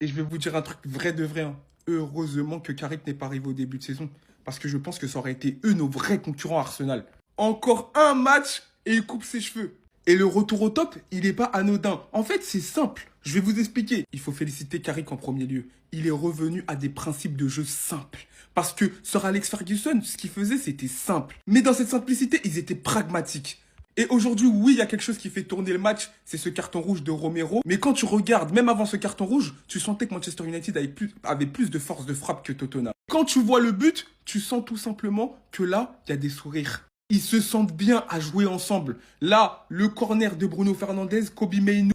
Et je vais vous dire un truc vrai de vrai, hein. Heureusement que Carrick n'est pas arrivé au début de saison. Parce que je pense que ça aurait été eux nos vrais concurrents Arsenal. Encore un match et il coupe ses cheveux. Et le retour au top, il n'est pas anodin. En fait, c'est simple. Je vais vous expliquer. Il faut féliciter Carrick en premier lieu. Il est revenu à des principes de jeu simples. Parce que Sir Alex Ferguson, ce qu'il faisait, c'était simple. Mais dans cette simplicité, ils étaient pragmatiques. Et aujourd'hui, oui, il y a quelque chose qui fait tourner le match, c'est ce carton rouge de Romero. Mais quand tu regardes, même avant ce carton rouge, tu sentais que Manchester United avait plus de force de frappe que Tottenham. Quand tu vois le but, tu sens tout simplement que là, il y a des sourires. Ils se sentent bien à jouer ensemble. Là, le corner de Bruno Fernandes, Kobe Mainoo,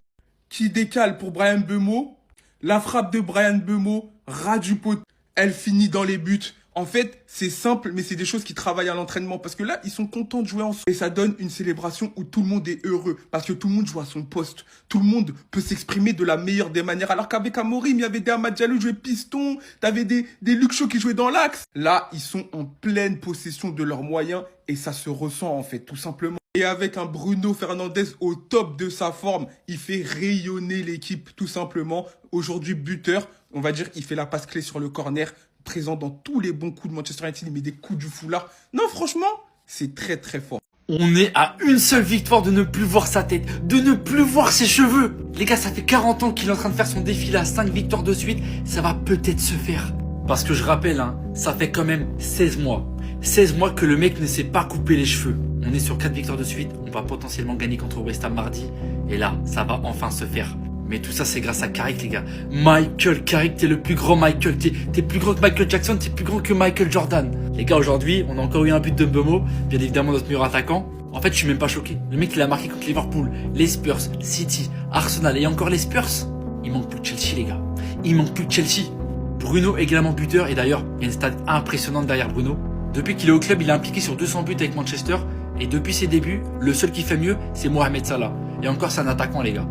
qui décale pour Brian Mbeumo. La frappe de Brian Mbeumo, ras du pot, elle finit dans les buts. En fait, c'est simple, mais c'est des choses qui travaillent à l'entraînement. Parce que là, ils sont contents de jouer ensemble. Et ça donne une célébration où tout le monde est heureux. Parce que tout le monde joue à son poste. Tout le monde peut s'exprimer de la meilleure des manières. Alors qu'avec Amorim, il y avait des Amad Diallo qui jouaient piston. T'avais des Luke Shaw qui jouaient dans l'axe. Là, ils sont en pleine possession de leurs moyens. Et ça se ressent, en fait, tout simplement. Et avec un Bruno Fernandes au top de sa forme, il fait rayonner l'équipe, tout simplement. Aujourd'hui, buteur, on va dire, il fait la passe clé sur le corner, présent dans tous les bons coups de Manchester United, il met des coups du foulard. Non, franchement, c'est très très fort. On est à une seule victoire de ne plus voir sa tête, de ne plus voir ses cheveux. Les gars, ça fait 40 ans qu'il est en train de faire son défilé à 5 victoires de suite. Ça va peut-être se faire. Parce que je rappelle, ça fait quand même 16 mois. 16 mois que le mec ne s'est pas coupé les cheveux. On est sur 4 victoires de suite. On va potentiellement gagner contre West Ham mardi. Et là, ça va enfin se faire. Mais tout ça, c'est grâce à Carrick, les gars. Michael Carrick, t'es le plus grand Michael. T'es plus grand que Michael Jackson, t'es plus grand que Michael Jordan. Les gars, aujourd'hui, on a encore eu un but de Mbeumo. Bien évidemment, notre meilleur attaquant. En fait, je suis même pas choqué. Le mec, il a marqué contre Liverpool, les Spurs, City, Arsenal et encore les Spurs. Il manque plus de Chelsea, les gars. Il manque plus de Chelsea. Bruno également buteur. Et d'ailleurs, il y a une stat impressionnante derrière Bruno. Depuis qu'il est au club, il est impliqué sur 200 buts avec Manchester. Et depuis ses débuts, le seul qui fait mieux, c'est Mohamed Salah. Et encore, c'est un attaquant, les gars.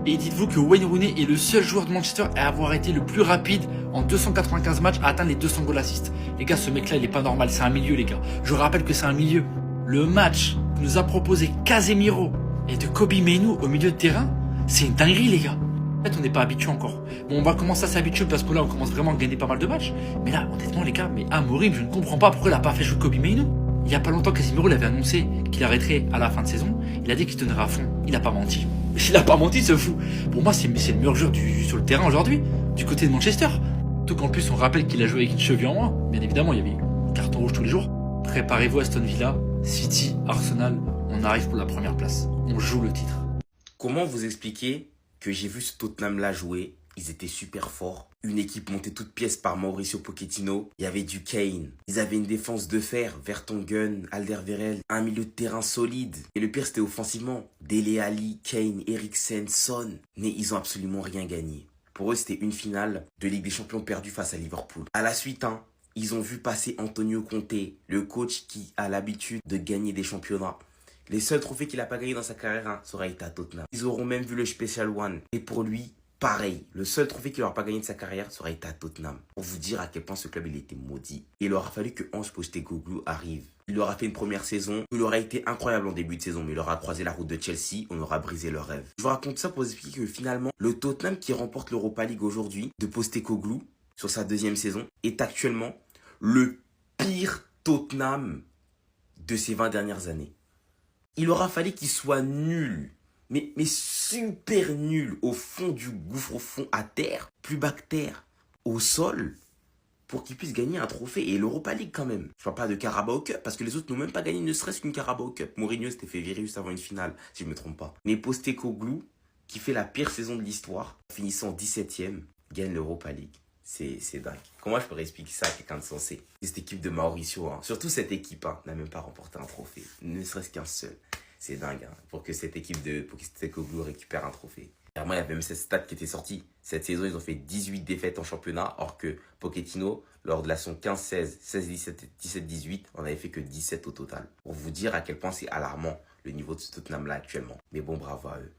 Et dites-vous que Wayne Rooney est le seul joueur de Manchester à avoir été le plus rapide en 295 matchs à atteindre les 200 goals assists. Les gars, ce mec-là, il est pas normal. C'est un milieu, les gars. Je rappelle que c'est un milieu. Le match que nous a proposé Casemiro et de Kobe Mainoo au milieu de terrain, c'est une dinguerie, les gars. En fait, on n'est pas habitué encore. Bon, on va commencer à s'habituer parce que là, on commence vraiment à gagner pas mal de matchs. Mais là, honnêtement, les gars, mais Amorim, je ne comprends pas pourquoi il n'a pas fait jouer Kobe Mainoo. Il y a pas longtemps, Casemiro l'avait annoncé qu'il arrêterait à la fin de saison. Il a dit qu'il donnerait à fond. Il a pas menti. Il a pas menti, ce fou. Pour moi, c'est le meilleur joueur sur le terrain aujourd'hui, du côté de Manchester. Tout qu'en plus, on rappelle qu'il a joué avec une cheville en moins. Bien évidemment, il y avait carton rouge tous les jours. Préparez-vous, Aston Villa, City, Arsenal. On arrive pour la première place. On joue le titre. Comment vous expliquer que j'ai vu ce Tottenham-là jouer? Ils étaient super forts. Une équipe montée toute pièce par Mauricio Pochettino. Il y avait du Kane. Ils avaient une défense de fer. Vertonghen, Alderweireld. Un milieu de terrain solide. Et le pire, c'était offensivement. Dele Alli, Kane, Eriksen, Son. Mais ils ont absolument rien gagné. Pour eux, c'était une finale de Ligue des Champions perdue face à Liverpool. À la suite, ils ont vu passer Antonio Conte, le coach qui a l'habitude de gagner des championnats. Les seuls trophées qu'il n'a pas gagnés dans sa carrière, ça aurait été à Tottenham. Ils auront même vu le Special One. Et pour lui, pareil, le seul trophée qu'il n'aura pas gagné de sa carrière, ça aurait été à Tottenham. Pour vous dire à quel point ce club, il était maudit. Il aura fallu que Ange Postecoglou arrive. Il aura fait une première saison. Il aura été incroyable en début de saison, mais il aura croisé la route de Chelsea. On aura brisé leur rêve. Je vous raconte ça pour vous expliquer que finalement, le Tottenham qui remporte l'Europa League aujourd'hui, de Postecoglou, sur sa deuxième saison, est actuellement le pire Tottenham de ces 20 dernières années. Il aura fallu qu'il soit nul. Mais super nul au fond du gouffre, au fond à terre, plus bas que terre, au sol, pour qu'il puisse gagner un trophée et l'Europa League quand même. Je parle pas de Carabao Cup, parce que les autres n'ont même pas gagné ne serait-ce qu'une Carabao Cup. Mourinho s'était fait virer juste avant une finale, si je me trompe pas. Mais Postecoglou, qui fait la pire saison de l'histoire, finissant 17ème, gagne l'Europa League. C'est dingue. Comment je pourrais expliquer ça à quelqu'un de sensé? Cette équipe de Mauricio, surtout cette équipe, n'a même pas remporté un trophée, ne serait-ce qu'un seul. C'est dingue, pour que cette équipe de Postecoglou récupère un trophée. Clairement, il y avait même cette stat qui était sortie. Cette saison, ils ont fait 18 défaites en championnat, or que Pochettino, lors de la saison 15-16, 16-17, 17-18, on avait fait que 17 au total. Pour vous dire à quel point c'est alarmant le niveau de ce Tottenham-là actuellement. Mais bon, bravo à eux.